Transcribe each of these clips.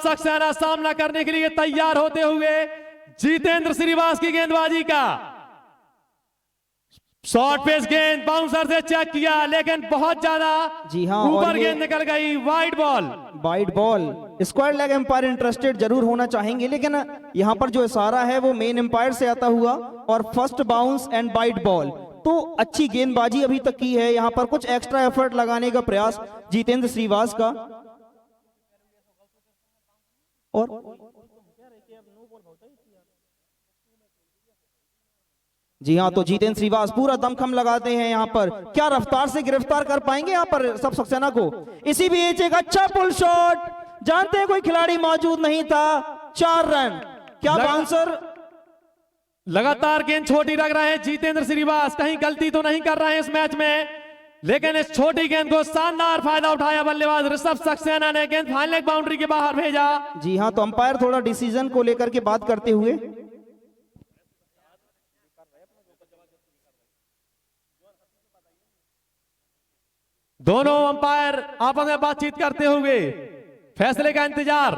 सक्सेना सामना करने के लिए तैयार होते हुए जितेंद्र श्रीवास की गेंदबाजी का शॉर्ट पेस गेंद बाउंसर से चेक किया, लेकिन बहुत ज्यादा जी हाँ, ऊपर गेंद निकल गई। Wide ball, wide ball. Square leg umpire interested जरूर होना चाहेंगे, लेकिन यहाँ पर जो इशारा है वो मेन एम्पायर से आता हुआ और first bounce and wide ball. तो अच्छी गेंदबाजी अभी तक की है, यहाँ पर कुछ एक्स्ट्रा एफर्ट लगाने का प्रयास जितेंद्र श्रीवास का। और जी हाँ, तो जितेंद्र श्रीवास पूरा दमखम लगाते हैं यहाँ पर। क्या रफ्तार से गिरफ्तार कर पाएंगे यहाँ पर सब सक्सेना को? इसी बीच एक अच्छा पुल शॉट, जानते हैं कोई खिलाड़ी मौजूद नहीं था, 4 रन। क्या बाउंसर? लगातार गेंद छोटी रख रहे हैं जितेंद्र श्रीवास, कहीं गलती तो नहीं कर रहे हैं इस मैच में, लेकिन इस छोटी गेंद को शानदार फायदा उठाया बल्लेबाज ऋषभ सक्सेना ने। गेंद फाइनल बाउंड्री के बाहर भेजा। जी हाँ, तो अंपायर थोड़ा डिसीजन को लेकर के बात करते हुए दोनों अंपायर आपस में बातचीत करते हुए फैसले का इंतजार।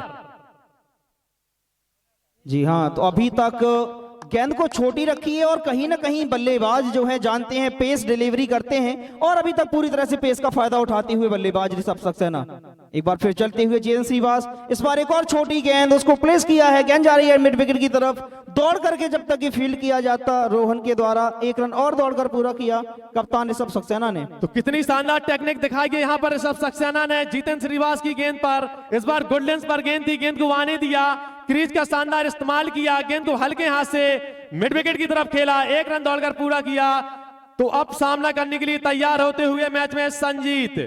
जी हाँ, तो अभी तक गेंद को छोटी रखी है और कहीं ना कहीं बल्लेबाज जो है जानते हैं पेस डिलीवरी करते हैं, और अभी तक पूरी तरह से पेस का फायदा उठाते हुए बल्लेबाज ऋषभ सक्सेना। एक बार फिर चलते हुए जितेंद्र श्रीवास, इस बार एक और छोटी गेंद, उसको प्लेस किया है, गेंद जा रही है मिड विकेट की तरफ। दौड़ करके जब तक ये फील्ड किया जाता रोहन के द्वारा, 1 रन और दौड़कर पूरा किया कप्तान ऋषभ सक्सेना ने। तो कितनी शानदार टेक्निक दिखाई गई यहाँ पर ऋषभ सक्सेना ने जितेंद्र श्रीवास की गेंद पर। इस बार गुड लेंस पर गेंद थी, गेंद को आने दिया, क्रीज का शानदार इस्तेमाल किया, गेंद को हल्के हाथ से मिड विकेट की तरफ खेला, 1 रन दौड़कर पूरा किया। तो अब सामना करने के लिए तैयार होते हुए मैच में संजीत।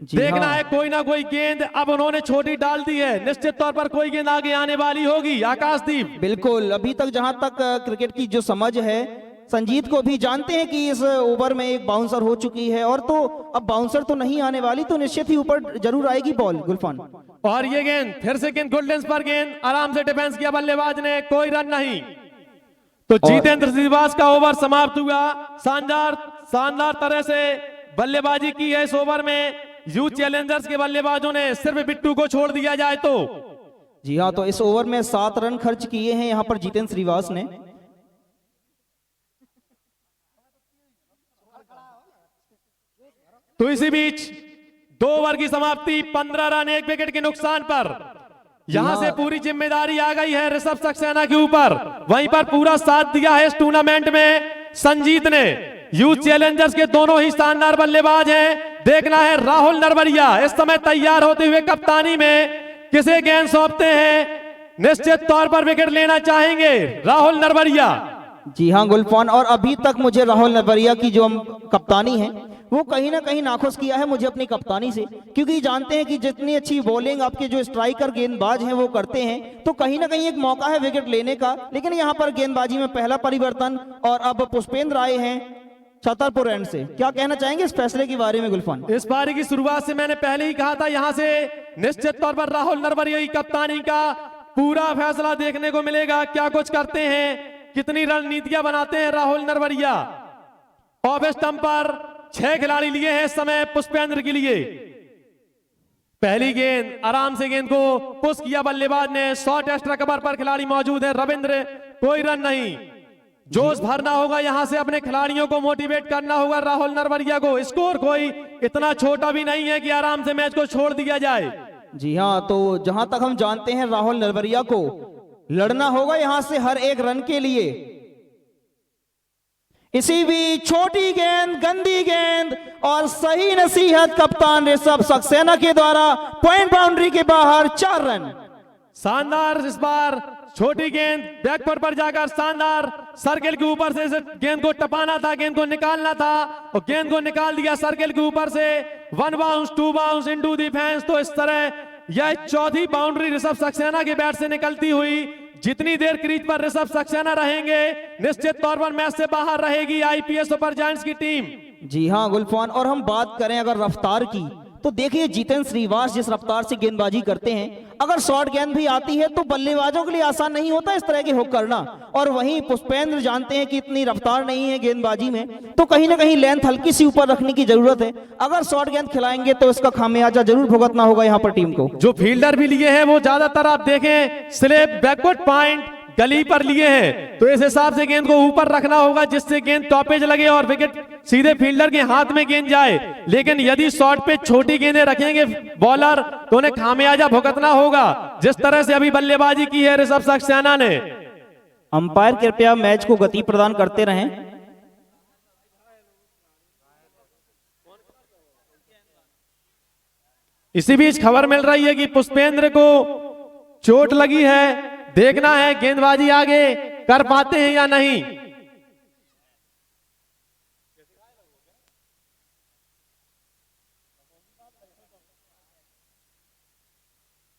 देखना है कोई ना कोई गेंद अब उन्होंने छोटी डाल दी है, निश्चित तौर पर कोई गेंद आगे आने वाली होगी। आकाशदीप, बिल्कुल, अभी तक जहां तक क्रिकेट की जो समझ है, संजीत को भी जानते हैं कि इस ओवर में एक बाउंसर हो चुकी है, और तो अब बाउंसर तो नहीं आने वाली, तो निश्चित ही ऊपर जरूर आएगी बॉल। गुलफान, और ये गेंद फिर से गेंद गुड लेंस पर गेंद, आराम से डिफेंस किया बल्लेबाज ने, कोई रन नहीं। तो जितेंद्र श्रीवास का ओवर समाप्त हुआ। शानदार तरह से बल्लेबाजी की है इस ओवर में यूथ चैलेंजर्स के बल्लेबाजों ने, सिर्फ बिट्टू को छोड़ दिया जाए तो। जी हाँ, तो इस ओवर में 7 रन खर्च किए हैं यहाँ पर जितेंद्र श्रीवास ने। तो इसी बीच 2 ओवर की समाप्ति, 15 रन 1 विकेट के नुकसान पर। यहां से पूरी जिम्मेदारी आ गई है ऋषभ सक्सेना के ऊपर। वहीं पर पूरा साथ दिया है इस टूर्नामेंट में संजीत ने। यूथ चैलेंजर्स के दोनों ही शानदार बल्लेबाज हैं। देखना है राहुल नरवरिया इस समय तैयार होते हुए कप्तानी में किसे गेंद सौंपते हैं। निश्चित तौर पर विकेट लेना चाहेंगे राहुल नरवरिया। जी हाँ गुलफान, और अभी तक मुझे राहुल नरवरिया की जो कप्तानी है वो कहीं ना कहीं नाखुश किया है मुझे अपनी कप्तानी से, क्योंकि जानते हैं कि जितनी अच्छी बॉलिंग आपके जो स्ट्राइकर गेंदबाज हैं वो करते हैं, तो कहीं ना कहीं एक मौका है विकेट लेने का। लेकिन यहाँ पर गेंदबाजी में पहला परिवर्तन, और अब पुष्पेंद्र आए हैं छतरपुर एंड से। क्या कहना चाहेंगे इस फैसले के बारे में गुलफान? इस पारी की शुरुआत से मैंने पहले ही कहा था, यहाँ से निश्चित तौर पर राहुल नरवरिया की कप्तानी का पूरा फैसला देखने को मिलेगा। क्या कुछ करते हैं, कितनी रणनीतियां बनाते हैं राहुल नरवरिया। ऑफ स्टंप पर 6 खिलाड़ी लिए हैं इस समय पुष्पेंद्र के लिए। पहली गेंद आराम से गेंद को पुश किया बल्लेबाज ने, शॉर्ट एक्स्ट्रा कवर पर खिलाड़ी मौजूद है रविंद्र, कोई रन नहीं। जोश भरना होगा, यहां से अपने खिलाड़ियों को मोटिवेट करना होगा राहुल नरवरिया को। स्कोर कोई इतना छोटा भी नहीं है कि आराम से मैच को छोड़ दिया जाए। जी हाँ, तो जहां तक हम जानते हैं राहुल नरवरिया को लड़ना होगा यहां से हर एक रन के लिए। इसी भी छोटी गेंद, गंदी गेंद और सही नसीहत कप्तान ऋषभ सक्सेना के द्वारा, पॉइंट बाउंड्री के बाहर 4 रन। शानदार, इस बार छोटी गेंद बैकफुट पर जाकर शानदार सर्किल के ऊपर से गेंद को टपाना था, गेंद को निकालना था और गेंद को निकाल दिया सर्किल के ऊपर से। 1 bounce 2 bounce into the fence. तो इस तरह यह चौथी बाउंड्री ऋषभ सक्सेना के बैट से निकलती हुई। जितनी देर क्रीज पर ऋषभ सक्सेना रहेंगे निश्चित तौर पर मैच से बाहर रहेगी आईपीएस सुपर जायंट्स की टीम। जी हाँ गुलफान, और हम बात करें अगर रफ्तार की, तो देखिए जितेंद्र श्रीवास जिस रफ्तार से गेंदबाजी करते हैं, अगर शॉर्ट गेंद भी आती है तो बल्लेबाजों के लिए आसान नहीं होता इस तरह के हुक करना। और वहीं पुष्पेंद्र जानते हैं कि इतनी रफ्तार नहीं है गेंदबाजी में, तो कहीं ना कहीं लेंथ हल्की सी ऊपर रखने की जरूरत है। अगर शॉर्ट गेंद खिलाएंगे तो इसका खामियाजा जरूर भुगतना होगा यहाँ पर टीम को। जो फील्डर भी लिए हैं वो ज्यादातर आप देखें स्लिप, बैकवर्ड पॉइंट, गली पर लिए हैं, तो इस हिसाब से गेंद को ऊपर रखना होगा जिससे गेंद टॉपेज लगे और विकेट सीधे फील्डर के हाथ में गेंद जाए। लेकिन यदि शॉट पे छोटी गेंदें रखेंगे बॉलर तो उन्हें खामियाजा भुगतना होगा, जिस तरह से अभी बल्लेबाजी की है ऋषभ सक्सेना ने। अंपायर कृपया मैच को गति प्रदान करते रहें। इसी बीच खबर मिल रही है कि पुष्पेंद्र को चोट लगी है, देखना है गेंदबाजी आगे कर पाते हैं या नहीं।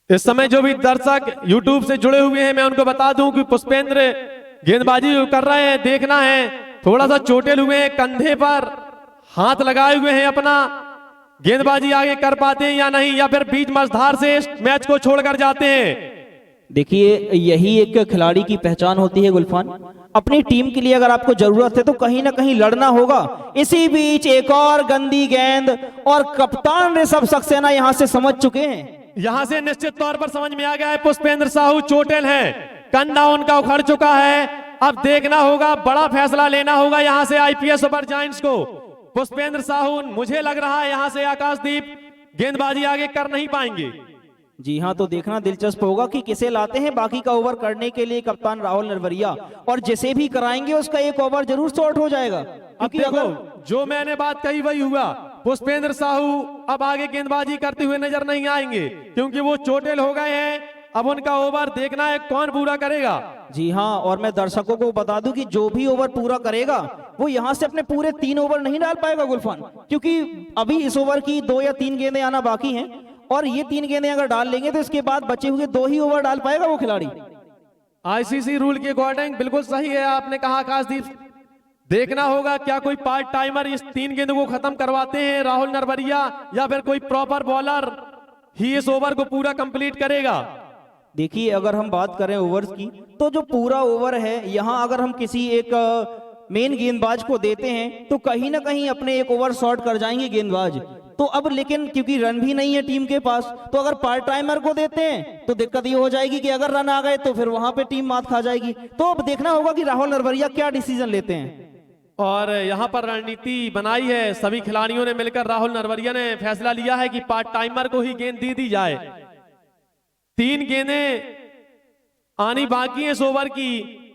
इस समय जो भी दर्शक YouTube से जुड़े हुए हैं मैं उनको बता दूं कि पुष्पेंद्र गेंदबाजी कर रहे हैं, देखना है थोड़ा सा चोटिल हुए हैं, कंधे पर हाथ लगाए हुए हैं अपना, गेंदबाजी आगे कर पाते हैं या नहीं, या फिर बीच मझधार से इस मैच को छोड़कर जाते हैं। देखिए यही एक खिलाड़ी की पहचान होती है गुलफान, अपनी टीम के लिए अगर आपको जरूरत है तो कहीं ना कहीं लड़ना होगा। इसी बीच एक और गंदी गेंद और कप्तान ऋषभ सक्सेना यहां से समझ चुके हैं। यहां से निश्चित तौर पर समझ में आ गया है पुष्पेंद्र साहू चोटिल हैं, कंधा उनका उखड़ चुका है। अब देखना होगा, बड़ा फैसला लेना होगा यहां से आईपीएस सुपर जायंट्स को। पुष्पेंद्र साहू मुझे लग रहा है यहां से आकाशदीप गेंदबाजी आगे कर नहीं पाएंगे। जी हाँ, तो देखना दिलचस्प होगा कि किसे लाते हैं बाकी का ओवर करने के लिए कप्तान राहुल नरवरिया, और जिसे भी कराएंगे उसका एक ओवर जरूर शॉर्ट हो जाएगा। अब देखो जो मैंने बात कही वही हुआ, पुष्पेंद्र साहू अब आगे गेंदबाजी करते हुए नजर नहीं आएंगे क्योंकि वो चोटिल हो गए हैं। अब उनका ओवर देखना है कौन पूरा करेगा। जी हाँ, और मैं दर्शकों को बता दूं कि जो भी ओवर पूरा करेगा वो यहाँ से अपने पूरे 3 ओवर नहीं डाल पाएगा गुलफान, क्योंकि अभी इस ओवर की 2 या 3 गेंदें आना बाकी हैं, और ये 3 गेंदें अगर डाल लेंगे तो इसके बाद बचे हुए 2 ही ओवर डाल पाएगा वो खिलाड़ी। आईसीसी रूल के अकॉर्डिंग बिल्कुल सही है आपने कहा आकाशदीप, देखना होगा क्या कोई पार्ट टाइमर इस 3 गेंदों को खत्म करवाते हैं राहुल नरवरिया, या फिर कोई प्रॉपर बॉलर ही इस ओवर को पूरा कंप्लीट करेगा। देखिए अगर हम बात करें ओवर्स की तो जो पूरा ओवर है यहाँ अगर हम किसी एक मेन गेंदबाज को देते हैं तो कहीं ना कहीं अपने एक ओवर शॉर्ट कर जाएंगे गेंदबाज। तो अब लेकिन क्योंकि रन भी नहीं है टीम के पास, तो अगर पार्ट टाइमर को देते हैं तो दिक्कत ये हो जाएगी कि अगर रन आ गए तो फिर वहां पे टीम मात खा जाएगी। तो अब देखना होगा कि राहुल नरवरिया क्या डिसीजन लेते हैं। और यहाँ पर रणनीति बनाई है सभी खिलाड़ियों ने मिलकर, राहुल नरवरिया ने फैसला लिया है कि पार्ट टाइमर को ही गेंद दी जाए। 3 गेंदें आनी बाकी है इस ओवर की।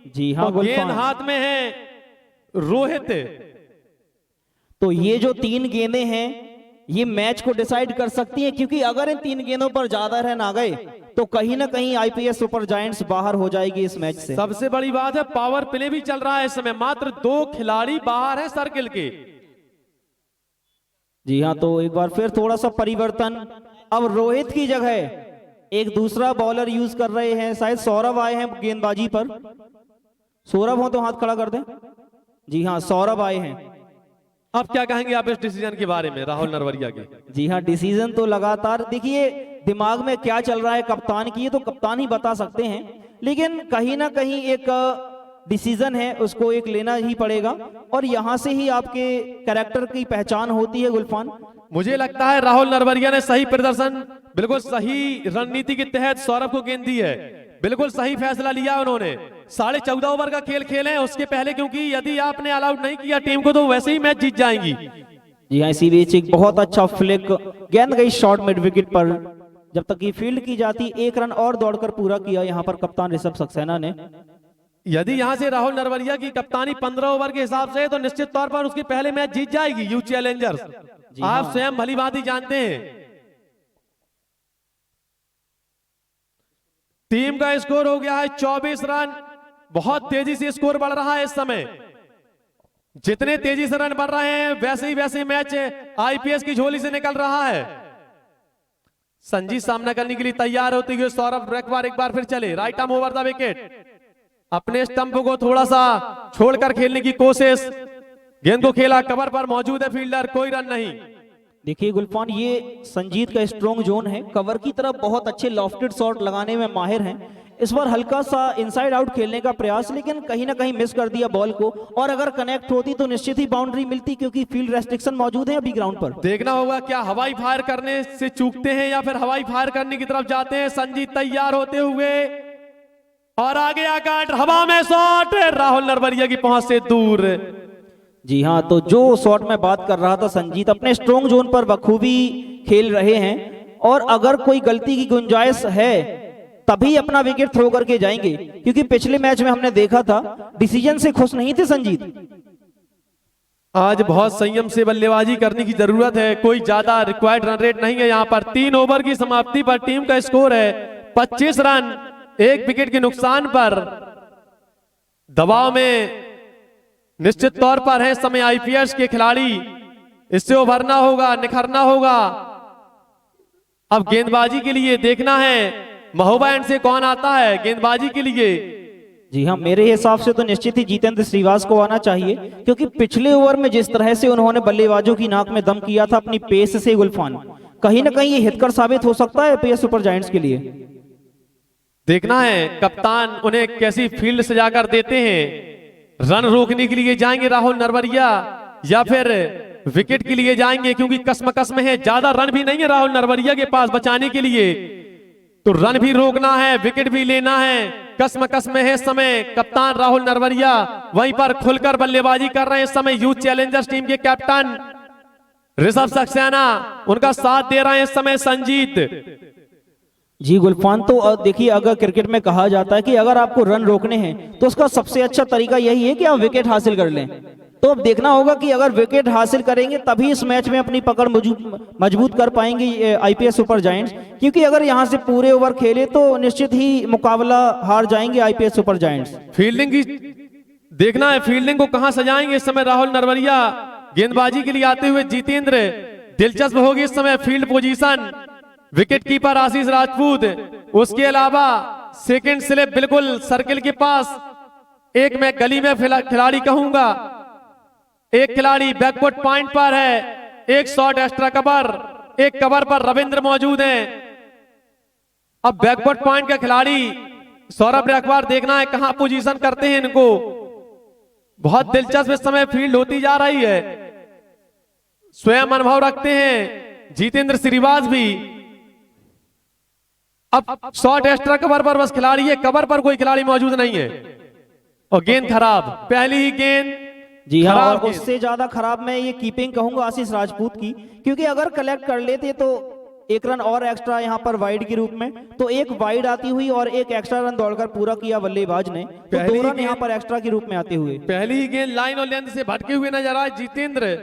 जी हाँ, गेंद हाथ में है रोहित। तो ये जो 3 गेंदें हैं ये मैच को डिसाइड कर सकती हैं, क्योंकि अगर इन 3 गेंदों पर ज्यादा रन आ गए तो कहीं ना कहीं आईपीएस सुपर जायंट्स बाहर हो जाएगी इस मैच से। सबसे बड़ी बात है पावर प्ले भी चल रहा है इस समय, मात्र 2 खिलाड़ी बाहर है सर्किल के। जी हाँ, तो एक बार फिर थोड़ा सा परिवर्तन, अब रोहित की जगह एक दूसरा बॉलर यूज कर रहे हैं, शायद सौरभ आए हैं गेंदबाजी पर। सौरभ हो तो हाथ खड़ा कर दें। जी हाँ, सौरभ आए हैं। अब क्या कहेंगे आप इस डिसीजन के बारे में राहुल नरवरिया के? जी हाँ, डिसीजन तो लगातार देखिए दिमाग में क्या चल रहा है कप्तान की, ये तो कप्तान ही बता सकते हैं, लेकिन कहीं ना कहीं एक डिसीजन है उसको एक लेना ही पड़ेगा, और यहां से ही आपके कैरेक्टर की पहचान होती है गुलफान। मुझे लगता है राहुल नरवरिया ने सही प्रदर्शन, बिल्कुल सही रणनीति के तहत सौरभ को गेंद दी है, बिल्कुल सही फैसला लिया उन्होंने। 14.5 ओवर का खेल खेले उसके पहले, क्योंकि यदि आपने ऑल आउट नहीं किया टीम को तो वैसे ही मैच जीत जाएंगी। जी हाँ, इसी बीच एक बहुत अच्छा फ्लिक, गेंद गई शॉर्ट मिड विकेट पर, जब तक ये फील्ड की जाती 1 रन और दौड़कर पूरा किया यहाँ पर कप्तान ऋषभ सक्सेना ने। यदि यहां से राहुल नरवरिया की कप्तानी 15 ओवर के हिसाब से तो निश्चित तौर पर उसके पहले मैच जीत जाएगी यू चैलेंजर्स। आप स्वयं भली भांति जानते हैं। टीम का स्कोर हो गया है 24 रन, बहुत तेजी से स्कोर बढ़ रहा है इस समय। जितने तेजी से रन बढ़ रहे हैं वैसे ही मैच आईपीएस की झोली से निकल रहा है। संजीव सामना करने के लिए तैयार होते हुए सौरभ एक बार फिर चले, right arm over the wicket, अपने स्टंप को थोड़ा सा छोड़कर खेलने की कोशिश, गेंद को खेला, कवर पर मौजूद है फील्डर, कोई रन नहीं। देखिए गुलफान, ये संजीत का स्ट्रॉन्ग जोन है। कवर की तरफ बहुत अच्छे लॉफ्टेड शॉट लगाने में माहिर हैं। इस बार हल्का सा इनसाइड आउट खेलने का प्रयास, लेकिन कहीं ना कहीं मिस कर दिया बॉल को, और अगर कनेक्ट होती तो निश्चित ही बाउंड्री मिलती, क्योंकि फील्ड रेस्ट्रिक्शन मौजूद है अभी ग्राउंड पर। देखना होगा क्या हवाई फायर करने से चूकते हैं या फिर हवाई फायर करने की तरफ जाते हैं। संजीत तैयार होते हुए और आगे आकर हवा में शॉट, राहुल नरवरिया की पहुंच से दूर। जी हाँ, तो जो शॉट में बात कर रहा था, संजीत अपने स्ट्रॉन्ग जोन पर बखूबी खेल रहे हैं, और अगर कोई गलती की गुंजाइश है तभी अपना विकेट थ्रो करके जाएंगे, क्योंकि पिछले मैच में हमने देखा था डिसीजन से खुश नहीं थे संजीत। आज बहुत संयम से बल्लेबाजी करने की जरूरत है। कोई ज्यादा रिक्वायर्ड रन रेट नहीं है यहाँ पर। 3 ओवर की समाप्ति पर टीम का स्कोर है 25 रन, 1 विकेट के नुकसान पर। दबाव में निश्चित तौर पर है इस समय आईपीएस के खिलाड़ी, इससे उभरना होगा, निखरना होगा। अब गेंदबाजी के लिए देखना है महोबा एंड से कौन आता है गेंदबाजी के लिए। जी हाँ, मेरे हिसाब से तो निश्चित ही जितेंद्र श्रीवास को आना चाहिए, क्योंकि पिछले ओवर में जिस तरह से उन्होंने बल्लेबाजों की नाक में दम किया था अपनी पेस से गुलफान, कहीं ना कहीं ये हितकर साबित हो सकता है एपीएस सुपर जायंट्स के लिए। देखना है कप्तान उन्हें कैसी फील्ड सजाकर देते हैं। रन रोकने के लिए जाएंगे राहुल नरवरिया या फिर विकेट के लिए जाएंगे, क्योंकि कसम है, ज्यादा रन भी नहीं है राहुल नरवरिया के पास बचाने के लिए। तो रन भी रोकना है, विकेट भी लेना है। कसम है इस समय कप्तान राहुल नरवरिया वहीं पर खुलकर बल्लेबाजी कर रहे हैं। इस समय यूथ चैलेंजर्स टीम के कैप्टन ऋषभ सक्सेना उनका साथ दे रहे हैं इस समय संजीत। जी गुलफान, तो देखिए, अगर क्रिकेट में कहा जाता है कि अगर आपको रन रोकने हैं तो उसका सबसे अच्छा तरीका यही है कि आप विकेट हासिल कर लें। तो अब देखना होगा कि अगर विकेट हासिल करेंगे तभी इस मैच में अपनी पकड़ मजबूत कर पाएंगे आईपीएस सुपर जायंट्स, क्योंकि अगर यहां से पूरे ओवर खेले तो निश्चित ही मुकाबला हार जाएंगे आईपीएस सुपर जायंट्स। फील्डिंग की देखना है, फील्डिंग को कहां सजाएंगे इस समय राहुल नरवरिया। गेंदबाजी के लिए आते हुए जितेंद्र, दिलचस्प होगी इस समय फील्ड पोजीशन। विकेट कीपर आशीष राजपूत, उसके अलावा सेकंड स्लिप बिल्कुल सर्किल के पास। एक मैं गली में खिलाड़ी कहूंगा, एक खिलाड़ी बैकवर्ड पॉइंट पर है, एक शॉट एक्स्ट्रा कवर, एक कवर पर रविंद्र मौजूद हैं। अब बैकवर्ड पॉइंट का खिलाड़ी सौरभ रखवार, देखना है कहां पोजीशन करते हैं इनको। बहुत दिलचस्प इस समय फील्ड होती जा रही है। स्वयं अनुभव रखते हैं जितेंद्र श्रीवास भी। अब शॉट एक्स्ट्रा कवर पर बस खिलाड़ी है, कवर पर कोई खिलाड़ी मौजूद नहीं है। और गेंद खराब, पहली ही गेंद। जी हाँ, और उससे ज्यादा खराब मैं ये कीपिंग कहूंगा आशीष राजपूत की, क्योंकि अगर कलेक्ट कर लेते तो 1 रन और एक्स्ट्रा यहाँ पर वाइड के रूप में, तो एक वाइड आती हुई और एक एक्स्ट्रा रन दौड़कर पूरा किया बल्लेबाज ने, तो 2 रन यहाँ पर एक्स्ट्रा के रूप में आते हुए। पहली ही गेंद लाइन और लेंथ से भटके हुए नजर आए जितेंद्र।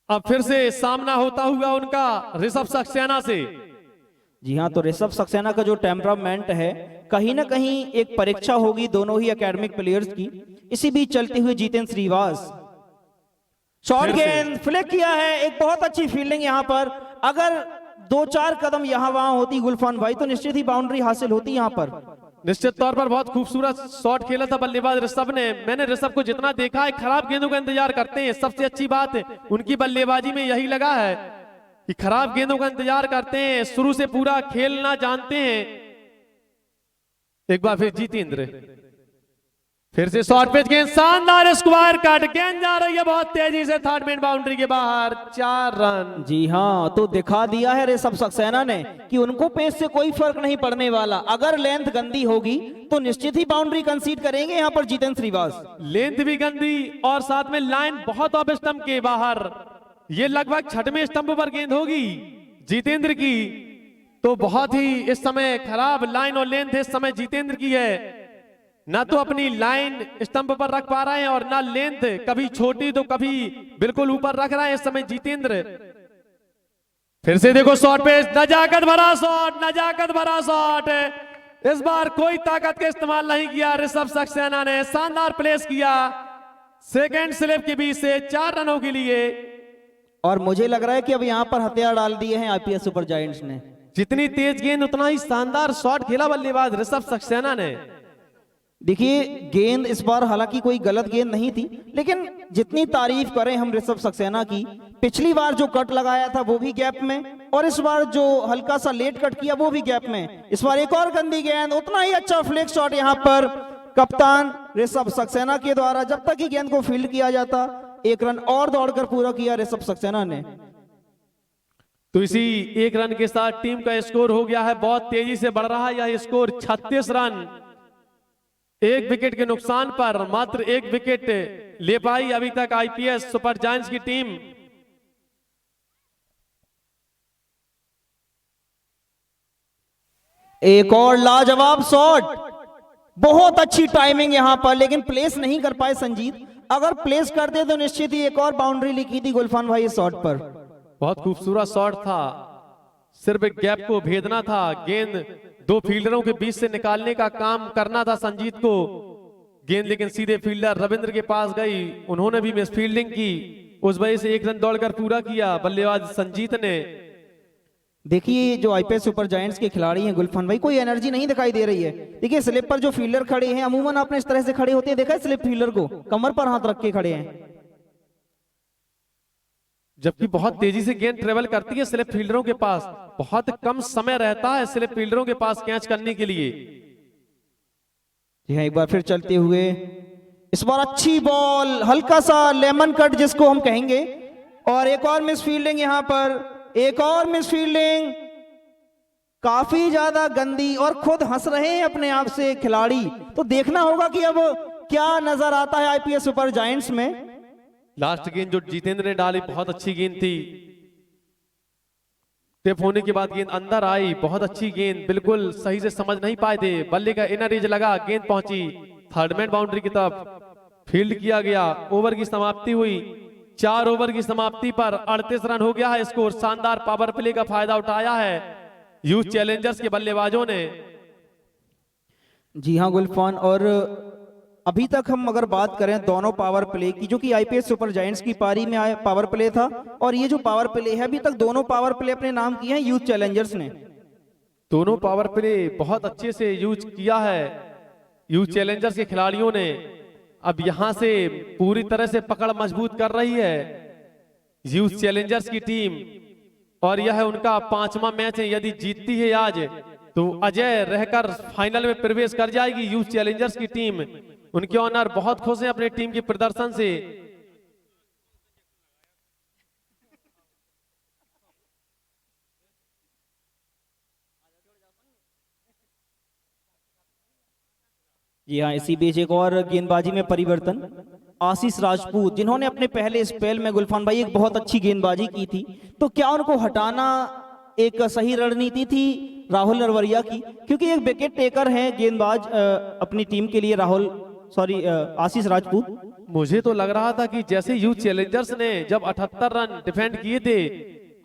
अब फिर से सामना होता हुआ उनका ऋषभ सक्सेना से। जी हाँ, तो ऋषभ सक्सेना का जो टेम्परामेंट है कहीं ना कहीं एक परीक्षा होगी दोनों ही एकेडमिक प्लेयर्स की। इसी बीच चलते हुए जितेंद्र श्रीवास, शॉर्ट गेंद फ्लिक किया है, एक बहुत अच्छी फील्डिंग यहाँ पर। अगर 2-4 कदम यहाँ वहां होती गुलफान भाई तो निश्चित ही बाउंड्री हासिल होती यहाँ पर। निश्चित तौर पर बहुत खूबसूरत शॉट खेला था बल्लेबाज ऋषभ ने। मैंने ऋषभ को जितना देखा है खराब गेंदों का इंतजार करते हैं। सबसे अच्छी बात उनकी बल्लेबाजी में यही लगा है कि खराब गेंदों का इंतजार करते हैं, शुरू से पूरा खेलना जानते हैं। एक बार फिर जितेंद्र, फिर से शॉर्ट पिच गेंद, शानदार स्क्वायर कट गेंद जा रही है बहुत तेजी से थर्ड मैन बाउंड्री के बाहर, 4 रन। जी हाँ, तो दिखा दिया है ऋषभ सक्सेना ने कि उनको पेस से कोई फर्क नहीं पड़ने वाला। अगर लेंथ गंदी होगी तो निश्चित ही बाउंड्री कंसीड करेंगे यहाँ पर जितेंद्र श्रीवास। लेंथ भी गंदी और साथ में लाइन बहुत ऑफ स्टंप के बाहर। ये लगभग 6वें स्टंप पर गेंद होगी जितेंद्र की, तो बहुत ही इस समय खराब लाइन और लेंथ इस समय जितेंद्र की है। ना तो अपनी लाइन स्टंप पर रख पा रहे हैं और ना लेंथ, कभी छोटी तो कभी बिल्कुल ऊपर रख रहे हैं इस समय जितेंद्र। फिर से देखो शॉट पे नजाकत भरा शॉट, नजाकत भरा शॉट। इस बार कोई ताकत का इस्तेमाल नहीं किया ऋषभ सक्सेना ने, शानदार प्लेस किया सेकंड स्लिप के बीच से 4 रनों के लिए। और मुझे लग रहा है कि अब यहाँ पर हथियार डाल दिए हैं आईपीएस सुपर जायंट्स ने। जितनी तेज गेंद उतना ही शानदार शॉट खेला बल्लेबाज ऋषभ सक्सेना ने। देखिए गेंद इस बार हालांकि कोई गलत गेंद नहीं थी, लेकिन जितनी तारीफ करें हम ऋषभ सक्सेना की, पिछली बार जो कट लगाया था वो भी गैप में, और इस बार जो हल्का सा लेट कट किया वो भी गैप में। इस बार एक और गंदी गेंद, उतना ही अच्छा फ्लिक शॉट यहाँ पर कप्तान ऋषभ सक्सेना के द्वारा। जब तक ही गेंद को फील्ड किया जाता, एक रन और दौड़कर पूरा किया ऋषभ सक्सेना ने। तो इसी एक रन के साथ टीम का स्कोर हो गया है, बहुत तेजी से बढ़ रहा है यह स्कोर 36 रन। एक विकेट के नुकसान पर मात्र एक विकेट ले पाई अभी तक आईपीएस सुपर जायंट्स की टीम। एक और लाजवाब शॉट, बहुत अच्छी टाइमिंग यहां पर, लेकिन प्लेस नहीं कर पाए संजीत। अगर प्लेस करते तो निश्चित ही एक और बाउंड्री लिखी थी गुलफान भाई इस शॉट पर। बहुत खूबसूरत शॉट था, सिर्फ एक गैप को भेदना था, गेंद दो फील्डरों के बीच से निकालने का काम करना था संजीत को। गेंद लेकिन सीधे फील्डर रविंद्र के पास गई, उन्होंने भी मिस फील्डिंग की, उस वजह से एक रन दौड़कर पूरा किया बल्लेबाज संजीत ने। देखिए जो आईपीएस सुपर जायंट्स के खिलाड़ी हैं गुलफान भाई, कोई एनर्जी नहीं दिखाई दे रही है। देखिए स्लिप पर जो फील्डर खड़े हैं, अमूमन आपने इस तरह से खड़े होते हैं देखा है, स्लिप फील्डर को कमर पर हाथ रख के खड़े हैं, जबकि बहुत तेजी से गेंद ट्रेवल करती है स्लिप फील्डरों के पास, बहुत कम समय रहता है स्लिप फील्डरों के पास कैच करने के लिए। जी हाँ, एक बार फिर चलते हुए, इस बार अच्छी बॉल, हल्का सा लेमन कट जिसको हम कहेंगे, और एक और मिस फील्डिंग यहां पर, एक और मिस फील्डिंग, काफी ज्यादा गंदी, और खुद हंस रहे हैं अपने आप से खिलाड़ी। तो देखना होगा कि अब क्या नजर आता है आईपीएस सुपर जायंट्स में। लास्ट गेंद जो जितेंद्र ने डाली बहुत अच्छी गेंद थी, टिप होने के बाद गेंद अंदर आई, बहुत अच्छी गेंद, बिल्कुल सही से समझ नहीं पाए थे, बल्ले का इनर एज लगा, गेंद पहुंची थर्ड मैन बाउंड्री की तरफ, फील्ड किया गया, ओवर की समाप्ति हुई। 4 ओवर की समाप्ति पर 38 रन हो गया है स्कोर। शानदार पावर प्ले का फायदा उठाया है यूथ चैलेंजर्स के बल्लेबाजों ने। जी हाँ गुलफान, और अभी तक हम अगर बात करें दोनों पावर प्ले की, जो कि आईपीएस सुपर जायंट्स की पारी में आया पावर प्ले था, और ये जो पावर प्ले है अभी तक दोनों पावर प्ले अपने नाम किए हैं यूथ चैलेंजर्स ने। दोनों पावर प्ले बहुत अच्छे से यूज किया है यूथ चैलेंजर्स के खिलाड़ियों ने। अब यहां से पूरी तरह से पकड़ मजबूत कर रही है यूथ चैलेंजर्स की टीम, और यह उनका 5वां मैच है। यदि जीतती है आज तो अजय रहकर फाइनल में प्रवेश कर जाएगी यूथ चैलेंजर्स की टीम। उनके ऑनर बहुत खुश हैं अपने टीम के प्रदर्शन से। जी हाँ, इसी बीच एक और गेंदबाजी में परिवर्तन, आशीष राजपूत जिन्होंने अपने पहले स्पेल में गुलफान भाई एक बहुत अच्छी गेंदबाजी की थी, तो क्या उनको हटाना एक सही रणनीति थी राहुल नरवरिया की? क्योंकि एक विकेट टेकर हैं गेंदबाज अपनी टीम के लिए आशीष राजपूत। मुझे तो लग रहा था कि जैसे यूथ चैलेंजर्स ने जब 78 रन डिफेंड किए थे,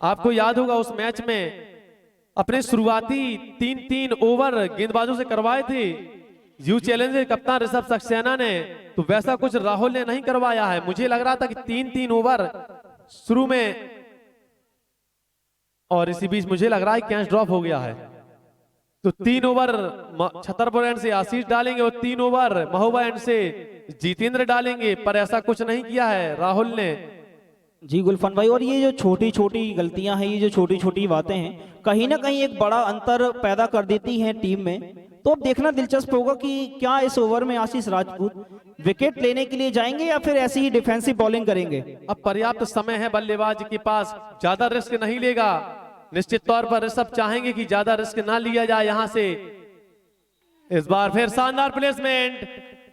आपको याद होगा उस मैच में अपने शुरुआती 3-3 ओवर गेंदबाजों से करवाए थे यूथ चैलेंजर्स कप्तान ऋषभ सक्सेना ने, तो वैसा कुछ राहुल ने नहीं करवाया है। मुझे लग रहा था कि 3-3 ओवर शुरू में, और इसी बीच मुझे लग रहा है कैच ड्रॉप हो गया है, तो 3 ओवर छतरपुर एंड से आशीष डालेंगे और 3 ओवर महोबा एंड से जितेंद्र डालेंगे, पर ऐसा कुछ नहीं किया है राहुल ने। जी गुलफान भाई, और ये जो छोटी छोटी गलतियां हैं, ये जो छोटी छोटी बातें हैं, कहीं ना कहीं एक बड़ा अंतर पैदा कर देती हैं टीम में। तो अब देखना दिलचस्प होगा कि क्या इस ओवर में आशीष राजपूत विकेट लेने के लिए जाएंगे या फिर ऐसे ही डिफेंसिव बॉलिंग करेंगे। अब पर्याप्त समय है बल्लेबाज के पास, ज्यादा रिस्क नहीं लेगा। निश्चित तौर पर ऋषभ चाहेंगे कि ज्यादा रिस्क ना लिया जाए यहां से। इस बार फिर शानदार प्लेसमेंट,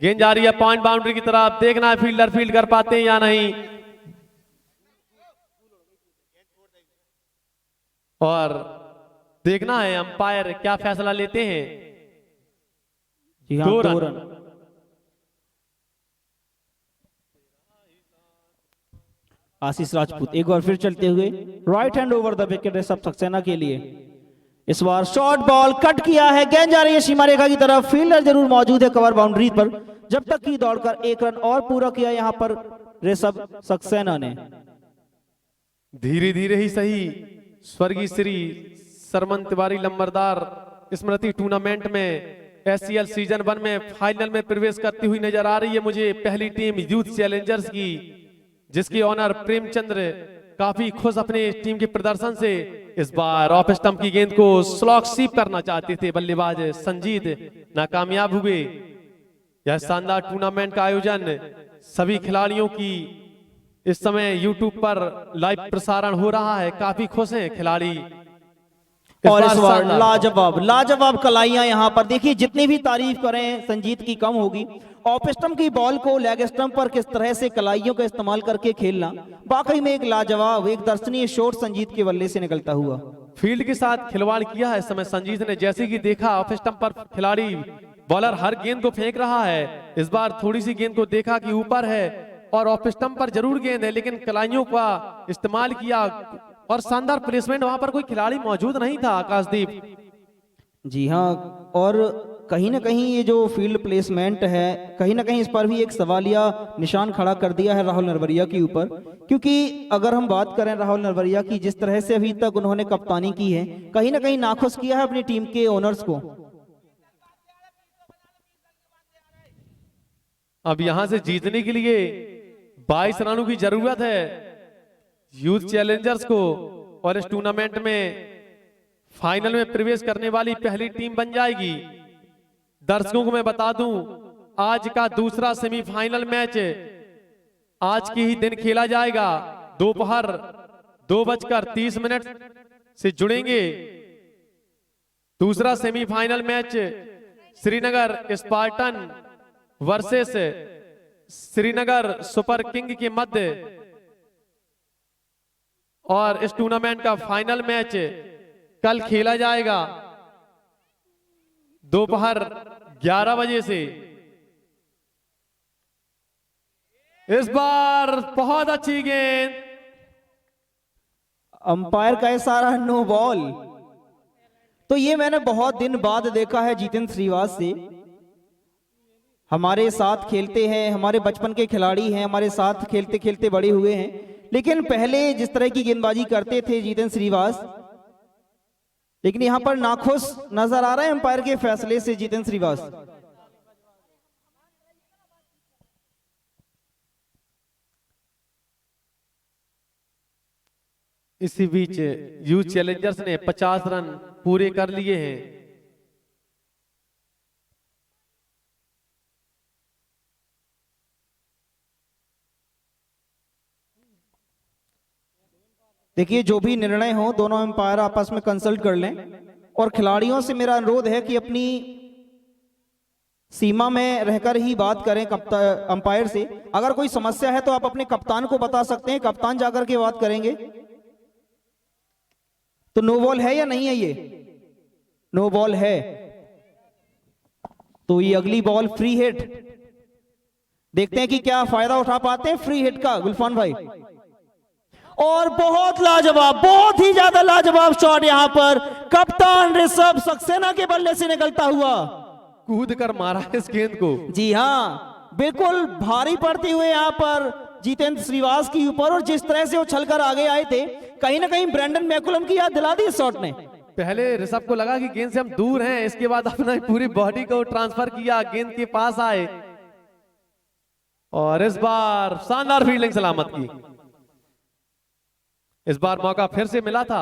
गेंद जा रही है पॉइंट बाउंड्री की तरफ, देखना है फील्डर फील्ड कर पाते हैं या नहीं, और देखना है अंपायर क्या फैसला लेते हैं। जी हाँ, 2 रन। आशीष राजपूत एक बार फिर चलते हुए right hand over the wicket Rishabh Saxena के लिए। इस बार शॉर्ट बॉल कट किया है, गेंद जा रही है सीमा रेखा की तरफ, फील्डर जरूर मौजूद है कवर बाउंड्री पर, जब तक कि दौड़कर 1 रन और पूरा किया यहां पर ऋषभ सक्सेना ने। धीरे धीरे ही सही, स्वर्गीय श्री सरमन तिवारी लंबरदार स्मृति टूर्नामेंट में एससीएल सीजन 1 में फाइनल में प्रवेश करती हुई नजर आ रही है मुझे पहली टीम यूथ चैलेंजर्स की, जिसकी ऑनर प्रेमचंद्र काफी खुश अपने टीम के प्रदर्शन से। इस बार ऑफ स्टंप की गेंद को स्लॉक स्वीप करना चाहते थे बल्लेबाज संजीत, नाकामयाब हुए। यह शानदार टूर्नामेंट का आयोजन सभी खिलाड़ियों की इस समय यूट्यूब पर लाइव प्रसारण हो रहा है, काफी खुश हैं खिलाड़ी। और इस बार लाजवाब लाजवाब कलाइयां यहाँ पर देखिए, जितनी भी तारीफ करें संजीत की कम होगी। ऑफ स्टंप की बॉल को लेग स्टंप पर किस तरह से कलाइयों का इस्तेमाल करके खेलना वाकई में एक लाजवाब, एक दर्शनीय शॉट संजीत के बल्ले से निकलता हुआ। फील्ड के साथ खिलवाड़ किया है इस समय संजीत ने, जैसे कि देखा ऑफ स्टंप पर खिलाड़ी बॉलर हर गेंद को फेंक रहा है। इस बार थोड़ी सी गेंद को देखा कि ऊपर है और ऑफ स्टंप पर जरूर गेंद है, लेकिन कलाइयों का इस्तेमाल किया और शानदार प्लेसमेंट। वहां पर कोई खिलाड़ी मौजूद नहीं था आकाशदीप। जी हाँ, और कहीं ना कहीं ये जो फील्ड प्लेसमेंट है, कहीं ना कहीं इस पर भी एक सवालिया निशान खड़ा कर दिया है राहुल नरवरिया के ऊपर। क्योंकि अगर हम बात करें राहुल नरवरिया की, जिस तरह से अभी तक उन्होंने कप्तानी की है, कहीं ना कहीं नाखुश किया है अपनी टीम के ओनर्स को। अब यहां से जीतने के लिए 22 रनों की जरूरत है यूथ चैलेंजर्स को, और इस टूर्नामेंट में फाइनल में प्रवेश करने वाली पहली टीम बन जाएगी। दर्शकों को मैं बता दूं, आज का दूसरा सेमीफाइनल मैच आज के ही दिन खेला जाएगा। दोपहर 2:30 से जुड़ेंगे। दूसरा semifinal match Srinagar Spartan versus Srinagar super king के मध्य, और इस टूर्नामेंट का फाइनल मैच कल खेला जाएगा दोपहर 11 बजे से। इस बार बहुत अच्छी गेंद, अंपायर का इशारा नो बॉल। तो ये मैंने बहुत दिन बाद देखा है जितेंद्र श्रीवास से। हमारे साथ खेलते हैं, हमारे बचपन के खिलाड़ी हैं, हमारे साथ खेलते खेलते बड़े हुए हैं, लेकिन पहले जिस तरह की गेंदबाजी करते थे जितेंद्र श्रीवास, लेकिन यहां पर नाखुश नजर आ रहे हैं अंपायर के फैसले से जितेंद्र श्रीवास। इसी बीच यूथ चैलेंजर्स ने 50 रन पूरे कर लिए हैं। देखिए, जो भी निर्णय हो दोनों अंपायर आपस में कंसल्ट कर लें, और खिलाड़ियों से मेरा अनुरोध है कि अपनी सीमा में रहकर ही बात करें अंपायर से। अगर कोई समस्या है तो आप अपने कप्तान को बता सकते हैं, कप्तान जाकर के बात करेंगे। तो नो बॉल है या नहीं है? ये नो बॉल है, तो ये अगली बॉल फ्री हिट। देखते हैं कि क्या फायदा उठा पाते हैं फ्री हिट का गुलफान भाई। और बहुत लाजवाब, बहुत ही ज्यादा लाजवाब शॉट यहां पर कप्तान ऋषभ सक्सेना के बल्ले से निकलता हुआ। कूद कर मारा इस गेंद को। जी हाँ, बिल्कुल भारी पड़ते हुए यहां पर जितेंद्र श्रीवास के ऊपर, और जिस तरह से वो छलकर आगे आए थे, कहीं ना कहीं ब्रेंडन मैकुलम की याद दिला दी इस शॉट ने। पहले ऋषभ को लगा कि गेंद से हम दूर हैं, इसके बाद अपना पूरी बॉडी को ट्रांसफर किया, गेंद के पास आए, और इस बार शानदार फील्डिंग सलामत की। इस बार मौका फिर से मिला था,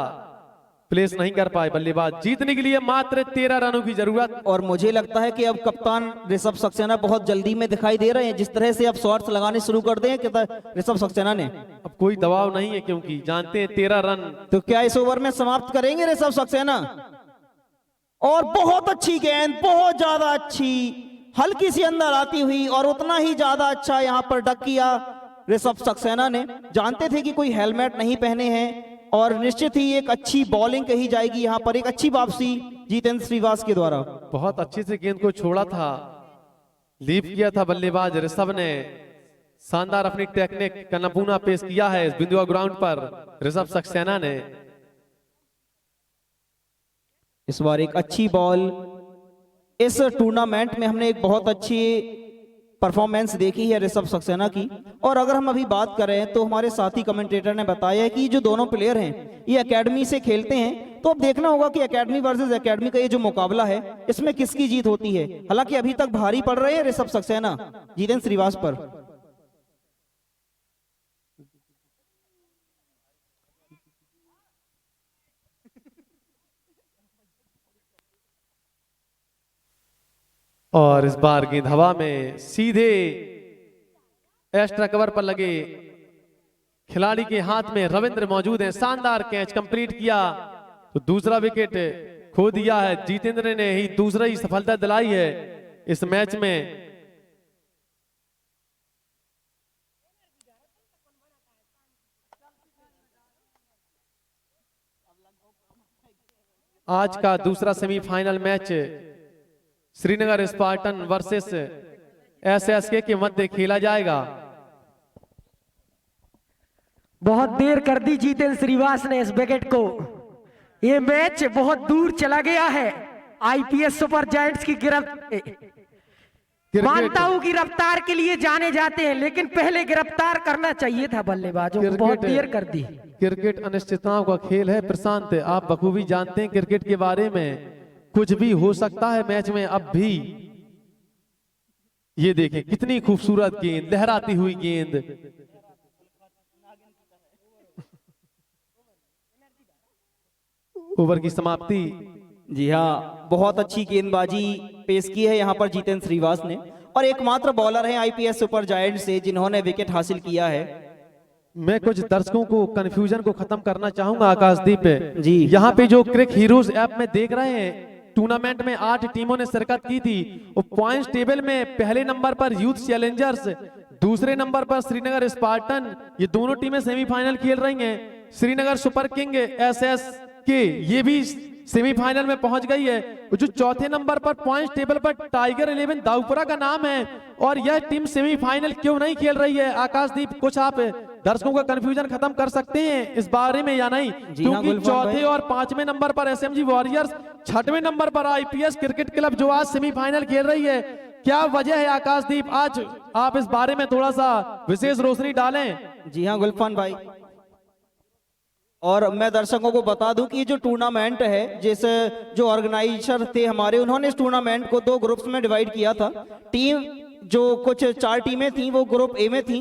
प्लेस नहीं कर पाए बल्लेबाज। जीतने के लिए मात्र 13 रनों की जरूरत। और मुझे लगता है कि अब कप्तान ऋषभ सक्सेना बहुत जल्दी में दिखाई दे रहे हैं, जिस तरह से अब शॉट्स लगाने शुरू कर दें ऋषभ सक्सेना ने। अब कोई दबाव नहीं है, क्योंकि जानते हैं 13 रन। तो क्या इस ओवर में समाप्त करेंगे ऋषभ सक्सेना? और बहुत अच्छी गेंद, बहुत ज्यादा अच्छी, हल्की सी अंदर आती हुई, और उतना ही ज्यादा अच्छा यहां पर डक किया ऋषभ सक्सेना ने। जानते थे कि कोई हेलमेट नहीं पहने हैं, और निश्चित ही एक अच्छी बॉलिंग कही जाएगी यहां पर, एक अच्छी वापसी जितेंद्र श्रीवास के द्वारा। बहुत अच्छे से गेंद को छोड़ा था, लीप किया था बल्लेबाज ऋषभ ने। शानदार अपनी टेक्निक का नमूना पेश किया है इस बिंदुआ ग्राउंड पर ऋषभ सक्सेना ने। इस बार एक अच्छी बॉल। इस टूर्नामेंट में हमने एक बहुत अच्छी परफॉर्मेंस देखी है ऋषभ सक्सेना की। और अगर हम अभी बात करें तो हमारे साथी कमेंटेटर ने बताया है कि जो दोनों प्लेयर हैं ये एकेडमी से खेलते हैं, तो अब देखना होगा कि एकेडमी वर्सेस एकेडमी का ये जो मुकाबला है इसमें किसकी जीत होती है। हालांकि अभी तक भारी पड़ रहे हैं ऋषभ सक्सेना जितेंद्र श्रीवास पर। और इस बार गेंद हवा में सीधे एक्स्ट्रा कवर पर लगे खिलाड़ी के हाथ में रविंद्र मौजूद है। शानदार कैच कंप्लीट किया तो दूसरा विकेट खो दिया है। जितेंद्र ने ही दूसरा ही सफलता दिलाई है इस मैच में। आज का दूसरा semifinal match Srinagar Spartan versus SSK के मध्य खेला जाएगा। बहुत देर कर दी जितेंद्र श्रीवास ने इस विकेट को। ये मैच बहुत दूर चला गया है। आईपीएस सुपर जायंट्स की मानता हूं कि रफ्तार के लिए जाने जाते हैं, लेकिन पहले गिरफ्तार करना चाहिए था बल्लेबाजों को। बहुत देर कर दी। क्रिकेट अनिश्चितताओं का खेल है प्रशांत, आप बखूबी जानते हैं क्रिकेट के बारे में। कुछ भी हो सकता है मैच में अब भी। ये देखें कितनी खूबसूरत गेंद, लहराती हुई गेंद। ओवर की समाप्ति। जी हाँ, बहुत अच्छी गेंदबाजी पेश की है यहाँ पर जितेंद्र श्रीवास ने, और एकमात्र बॉलर हैं आईपीएस सुपर जायंट से जिन्होंने विकेट हासिल किया है। मैं कुछ दर्शकों को कंफ्यूजन को खत्म करना चाहूंगा आकाशदीप जी। यहाँ पे जो क्रिक हीरोज ऐप में देख रहे हैं, टूर्नामेंट में 8 टीमों ने शिरकत की थी। और पॉइंट्स टेबल में पहले नंबर पर यूथ चैलेंजर्स, दूसरे नंबर पर श्रीनगर स्पार्टन। ये दोनों टीमें सेमीफाइनल खेल रही हैं। श्रीनगर सुपर किंग एसएसके ये भी सेमीफाइनल में पहुंच गई है। जो चौथे नंबर पर पॉइंट्स टेबल पर टाइगर 11 दाऊपुरा का नाम है, और यह टीम सेमीफाइनल क्यों नहीं खेल रही है? आकाशदीप, कुछ आप दर्शकों का कंफ्यूजन खत्म कर सकते हैं इस बारे में या नहीं? क्योंकि चौथे और 5वें नंबर पर एसएमजी वॉरियर्स, 6वें नंबर पर आईपीएस क्रिकेट क्लब जो आज सेमीफाइनल खेल रही है। क्या वजह है आकाशदीप? आज आप इस बारे में थोड़ा सा विशेष रोशनी डालें। जी हाँ गुलफान भाई, और मैं दर्शकों को बता दूं कि जो टूर्नामेंट है, जैसे जो ऑर्गेनाइजर थे हमारे, उन्होंने इस टूर्नामेंट को 2 ग्रुप्स में डिवाइड किया था। टीम जो कुछ 4 टीमें थी वो ग्रुप ए में थी,